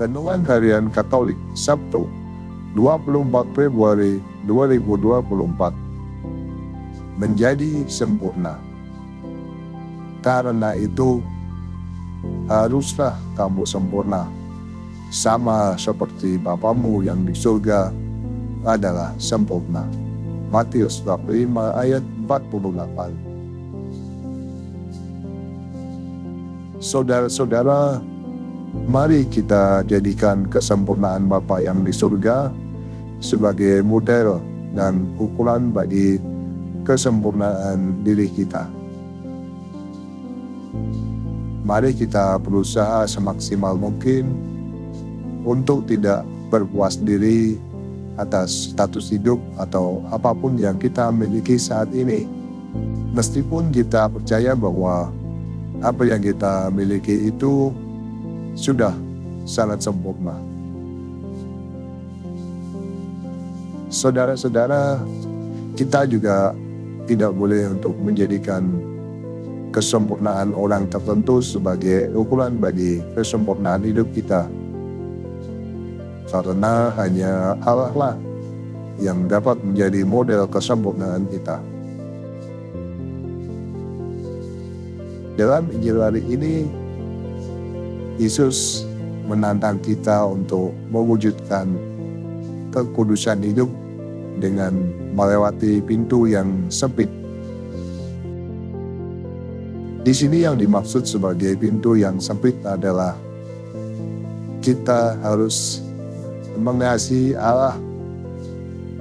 Renungan Harian Katolik, Sabtu, 24 Februari 2024. Menjadi sempurna. Karena itu, haruslah kamu sempurna, sama seperti Bapamu yang di surga adalah sempurna. Matius 5 ayat 48. Saudara-saudara, mari kita jadikan kesempurnaan Bapa yang di surga sebagai model dan ukuran bagi kesempurnaan diri kita. Mari kita berusaha semaksimal mungkin untuk tidak berpuas diri atas status hidup atau apapun yang kita miliki saat ini. Meskipun kita percaya bahwa apa yang kita miliki itu sudah sangat sempurna. Saudara-saudara, kita juga tidak boleh untuk menjadikan kesempurnaan orang tertentu sebagai ukuran bagi kesempurnaan hidup kita. Karena hanya Allah lah yang dapat menjadi model kesempurnaan kita. Dalam Injil hari ini, Yesus menantang kita untuk mewujudkan kekudusan hidup dengan melewati pintu yang sempit. Di sini yang dimaksud sebagai pintu yang sempit adalah kita harus mengasihi Allah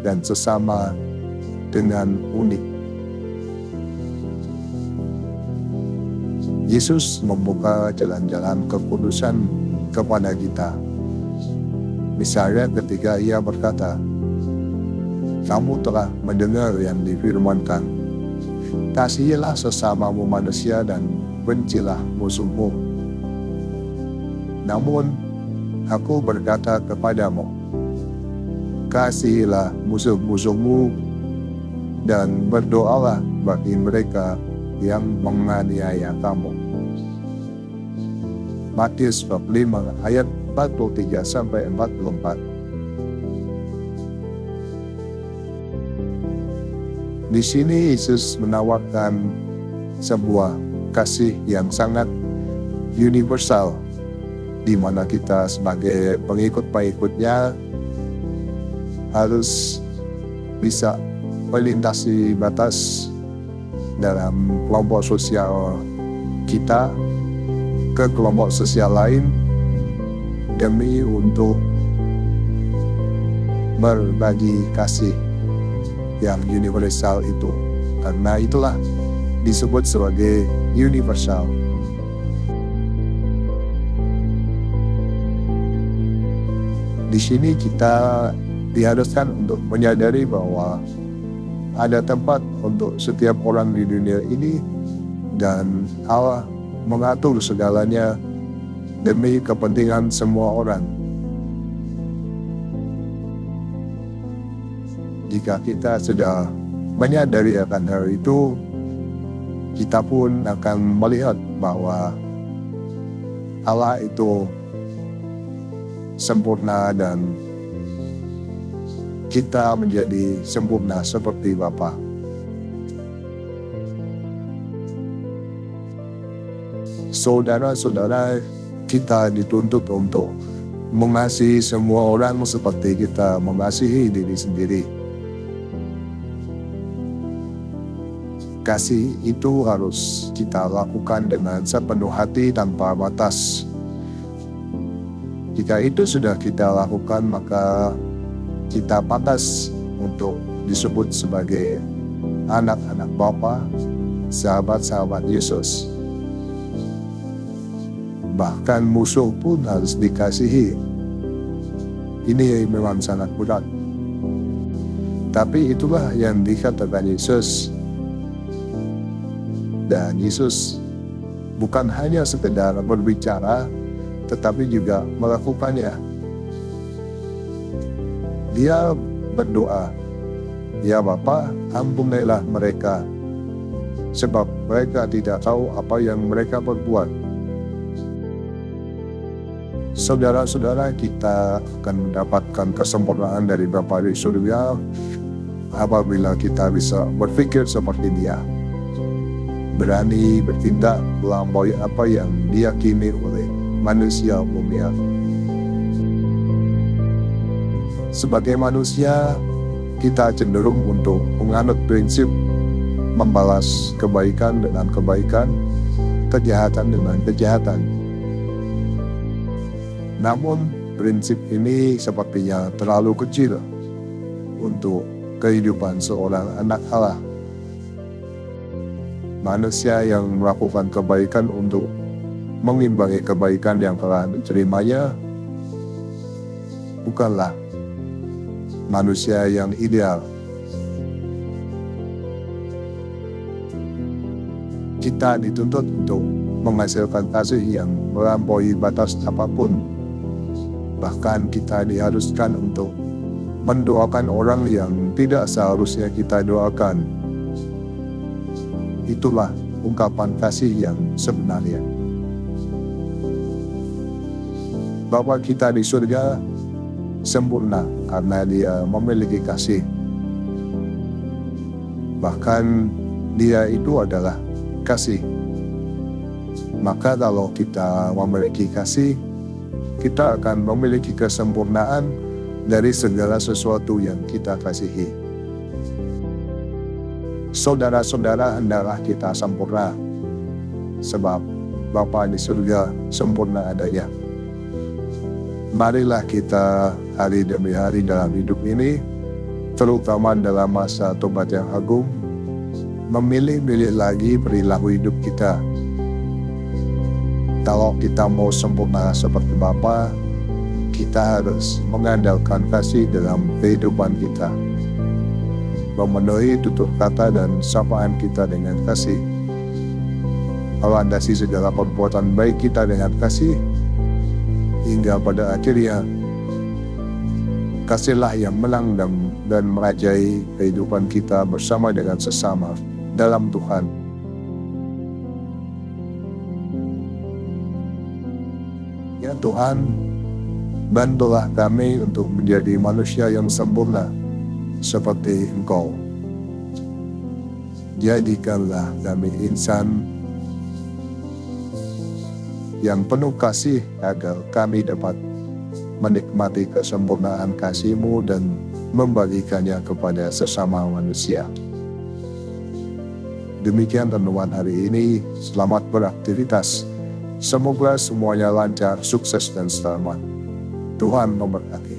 dan sesama dengan unik. Yesus membuka jalan-jalan kekudusan kepada kita. Misalnya ketika ia berkata, "Kamu telah mendengar yang difirmankan, kasihilah sesamamu manusia dan bencilah musuhmu. Namun, aku berkata kepadamu, kasihilah musuh-musuhmu dan berdoalah bagi mereka yang menganiaya kamu." Matius 5 ayat 43-44. Di sini Yesus menawarkan sebuah kasih yang sangat universal, di mana kita sebagai pengikut-pengikutnya harus bisa melintasi batas dalam kelompok sosial kita ke kelompok sosial lain demi untuk berbagi kasih yang universal itu. Karena itulah disebut sebagai universal. Di sini kita diharuskan untuk menyadari bahwa ada tempat untuk setiap orang di dunia ini dan Allah mengatur segalanya demi kepentingan semua orang. Jika kita sudah menyadari akan hal itu, kita pun akan melihat bahwa Allah itu sempurna dan kita menjadi sempurna seperti Bapa. Saudara-saudara, kita dituntut untuk mengasihi semua orang seperti kita mengasihi diri sendiri. Kasih itu harus kita lakukan dengan sepenuh hati tanpa batas. Jika itu sudah kita lakukan, maka kita pantas untuk disebut sebagai anak-anak Bapa, sahabat-sahabat Yesus. Bahkan musuh pun harus dikasihi. Ini memang sangat berat. Tapi itulah yang dikatakan Yesus. Dan Yesus bukan hanya sekedar berbicara, tetapi juga melakukannya. Dia berdoa, "Ya Bapa, ampunilah mereka, sebab mereka tidak tahu apa yang mereka perbuat." Saudara-saudara, kita akan mendapatkan kesempurnaan dari Bapa di surga apabila kita bisa berpikir seperti Dia. Berani bertindak melampaui apa yang diyakini oleh manusia umumnya. Sebagai manusia, kita cenderung untuk menganut prinsip membalas kebaikan dengan kebaikan, kejahatan dengan kejahatan. Namun, prinsip ini sepertinya terlalu kecil untuk kehidupan seorang anak Allah. Manusia yang melakukan kebaikan untuk mengimbangi kebaikan yang telah diterimanya bukanlah manusia yang ideal. Kita dituntut untuk menghasilkan kasih yang melampaui batas apapun. Bahkan kita diharuskan untuk mendoakan orang yang tidak seharusnya kita doakan. Itulah ungkapan kasih yang sebenarnya. Bapa kita di surga sempurna karena Dia memiliki kasih. Bahkan Dia itu adalah kasih. Maka kalau kita memiliki kasih, kita akan memiliki kesempurnaan dari segala sesuatu yang kita kasihi. Saudara-saudara, hendaklah kita sempurna, sebab Bapa di surga sempurna adanya. Marilah kita hari demi hari dalam hidup ini, terutama dalam masa tobat yang agung, memilih-milih lagi perilaku hidup kita. Kalau kita mau sempurna seperti Bapa, kita harus mengandalkan kasih dalam kehidupan kita. Memenuhi tutur kata dan sapaan kita dengan kasih. Melandasi segala perbuatan baik kita dengan kasih, hingga pada akhirnya kasihlah yang menang dan merajai kehidupan kita bersama dengan sesama dalam Tuhan. Ya Tuhan, bantulah kami untuk menjadi manusia yang sempurna seperti Engkau. Jadikanlah kami insan yang penuh kasih agar kami dapat menikmati kesempurnaan kasih-Mu dan membagikannya kepada sesama manusia. Demikian renungan hari ini. Selamat beraktivitas. Semoga semuanya lancar, sukses, dan selamat. Tuhan memberkati.